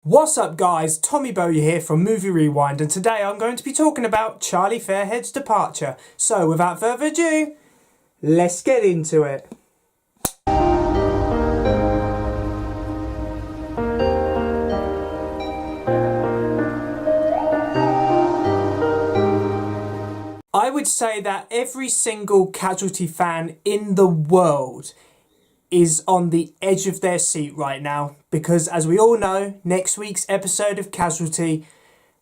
What's up guys, Tommy Bowyer here from Movie Rewind, and today I'm going to be talking about Charlie Fairhead's departure. So without further ado, let's get into it. I would say that every single Casualty fan in the world is on the edge of their seat right now, because as we all know, next week's episode of Casualty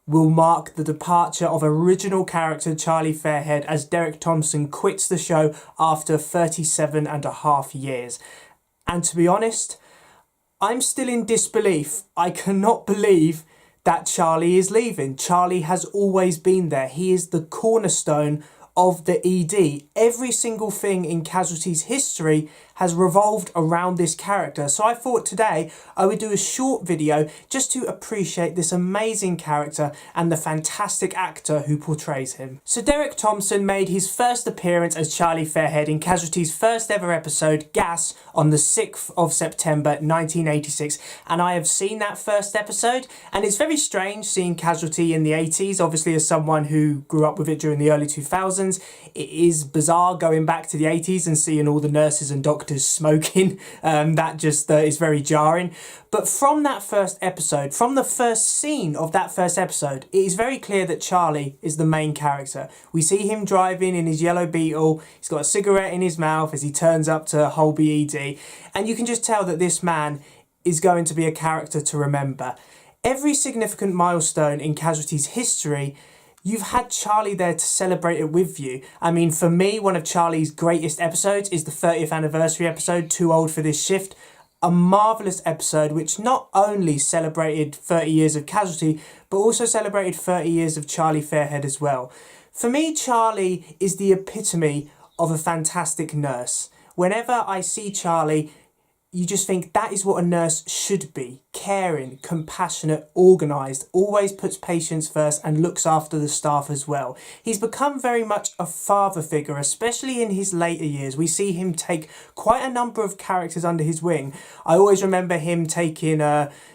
will mark the departure of original character Charlie Fairhead as Derek Thomson quits the show after 37.5 years. And to be honest, I'm still in disbelief. I cannot believe that Charlie is leaving. Charlie has always been there. He is the cornerstone of the ED. Every single thing in Casualty's history has revolved around this character. So I thought today I would do a short video just to appreciate this amazing character and the fantastic actor who portrays him. So Derek Thomson made his first appearance as Charlie Fairhead in Casualty's first ever episode, Gas, on the 6th of September 1986. And I have seen that first episode, and it's very strange seeing Casualty in the 80s. Obviously, as someone who grew up with it during the early 2000s, it is bizarre going back to the 80s and seeing all the nurses and doctors smoking. That just is very jarring. But from that first episode, from the first scene of that first episode, it is very clear that Charlie is the main character. We see him driving in his yellow Beetle. He's got a cigarette in his mouth as he turns up to Holby ED. And you can just tell that this man is going to be a character to remember. Every significant milestone in Casualty's history, you've had Charlie there to celebrate it with you. I mean, for me, one of Charlie's greatest episodes is the 30th anniversary episode, Too Old for This Shift. A marvellous episode which not only celebrated 30 years of Casualty, but also celebrated 30 years of Charlie Fairhead as well. For me, Charlie is the epitome of a fantastic nurse. Whenever I see Charlie, you just think that is what a nurse should be. Caring, compassionate, organised, always puts patients first and looks after the staff as well. He's become very much a father figure, especially in his later years. We see him take quite a number of characters under his wing. I always remember him taking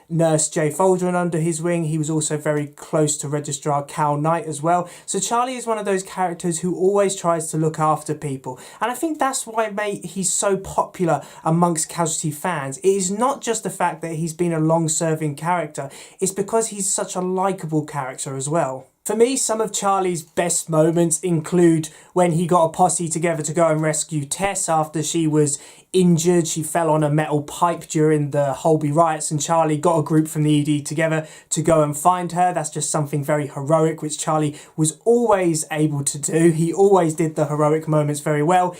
Nurse Jay Foldren under his wing. He was also very close to Registrar Cal Knight as well. So Charlie is one of those characters who always tries to look after people. And I think that's why, mate, he's so popular amongst Casualty fans. It is not just the fact that he's been a long-serving character, it's because he's such a likeable character as well. For me, some of Charlie's best moments include when he got a posse together to go and rescue Tess after she was injured. She fell on a metal pipe during the Holby riots, and Charlie got a group from the ED together to go and find her. That's just something very heroic, which Charlie was always able to do. He always did the heroic moments very well.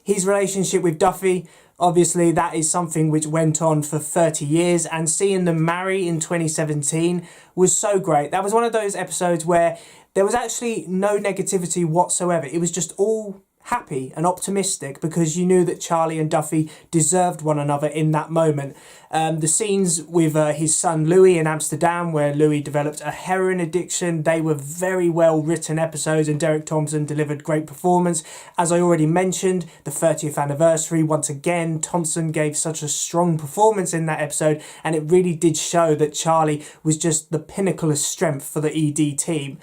His relationship with Duffy, obviously that is something which went on for 30 years, and seeing them marry in 2017 was so great. That was one of those episodes where there was actually no negativity whatsoever. It was just all happy and optimistic because you knew that Charlie and Duffy deserved one another in that moment. The scenes with his son Louis in Amsterdam, where Louis developed a heroin addiction, they were very well written episodes, and Derek Thomson delivered great performance. As I already mentioned, the 30th anniversary, once again, Thomson gave such a strong performance in that episode, and it really did show that Charlie was just the pinnacle of strength for the ED team.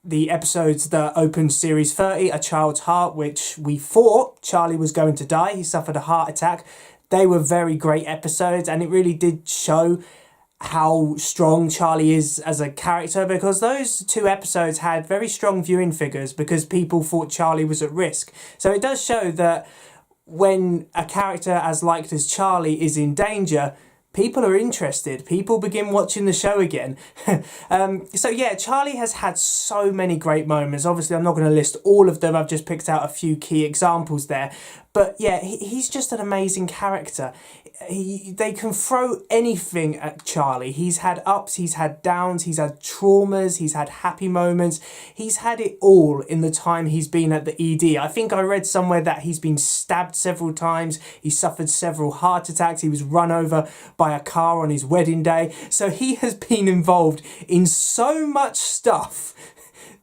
The episodes that opened Series 30, A Child's Heart, which we thought Charlie was going to die. He suffered a heart attack. They were very great episodes, and it really did show how strong Charlie is as a character, because those two episodes had very strong viewing figures because people thought Charlie was at risk. So it does show that when a character as liked as Charlie is in danger, people are interested. People begin watching the show again. So yeah, Charlie has had so many great moments. Obviously, I'm not going to list all of them. I've just picked out a few key examples there. But yeah, he's just an amazing character. They can throw anything at Charlie. He's had ups, he's had downs, he's had traumas, he's had happy moments. He's had it all in the time he's been at the ED. I think I read somewhere that he's been stabbed several times. He suffered several heart attacks. He was run over by a car on his wedding day. So he has been involved in so much stuff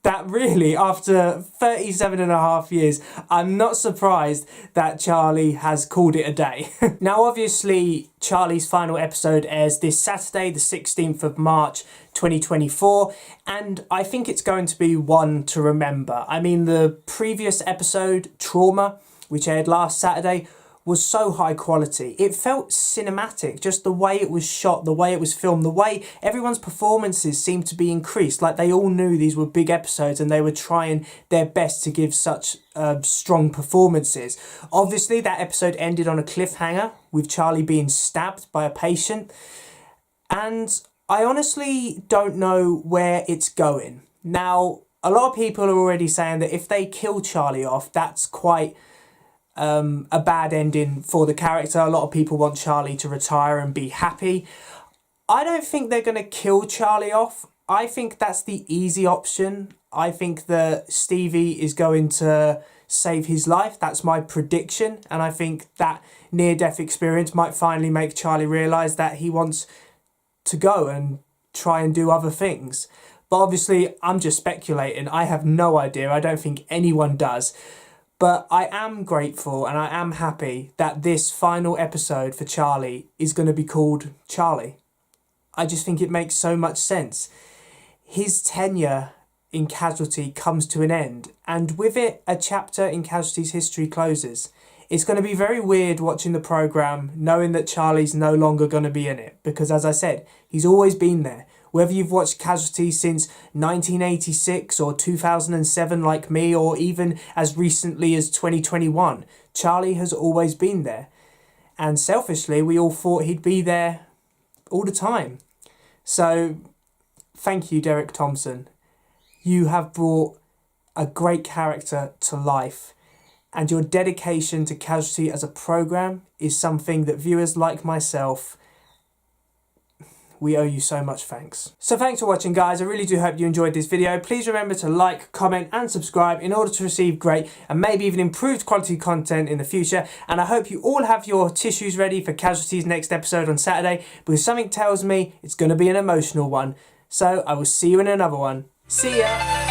that really, after 37 and a half years, I'm not surprised that Charlie has called it a day. Now, obviously, Charlie's final episode airs this Saturday, the 16th of March, 2024, and I think it's going to be one to remember. I mean, the previous episode, Trauma, which aired last Saturday, was so high quality. It felt cinematic, just the way it was shot, the way it was filmed, the way everyone's performances seemed to be increased. Like they all knew these were big episodes and they were trying their best to give such strong performances. Obviously, that episode ended on a cliffhanger with Charlie being stabbed by a patient. And I honestly don't know where it's going. Now, a lot of people are already saying that if they kill Charlie off, that's quite a bad ending for the character. A lot of people want Charlie to retire and be happy. I don't think they're going to kill Charlie off. I think that's the easy option. I think that Stevie is going to save his life. That's my prediction. And I think that near-death experience might finally make Charlie realise that he wants to go and try and do other things. But obviously, I'm just speculating. I have no idea. I don't think anyone does. But I am grateful and I am happy that this final episode for Charlie is going to be called Charlie. I just think it makes so much sense. His tenure in Casualty comes to an end, and with it, a chapter in Casualty's history closes. It's going to be very weird watching the programme knowing that Charlie's no longer going to be in it, because as I said, he's always been there. Whether you've watched Casualty since 1986 or 2007 like me, or even as recently as 2021, Charlie has always been there. And selfishly, we all thought he'd be there all the time. So, thank you, Derek Thomson. You have brought a great character to life. And your dedication to Casualty as a programme is something that viewers like myself, we owe you so much thanks. So thanks for watching, guys. I really do hope you enjoyed this video. Please remember to like, comment and subscribe in order to receive great and maybe even improved quality content in the future. And I hope you all have your tissues ready for Casualty's next episode on Saturday, because something tells me it's going to be an emotional one. So I will see you in another one. See ya!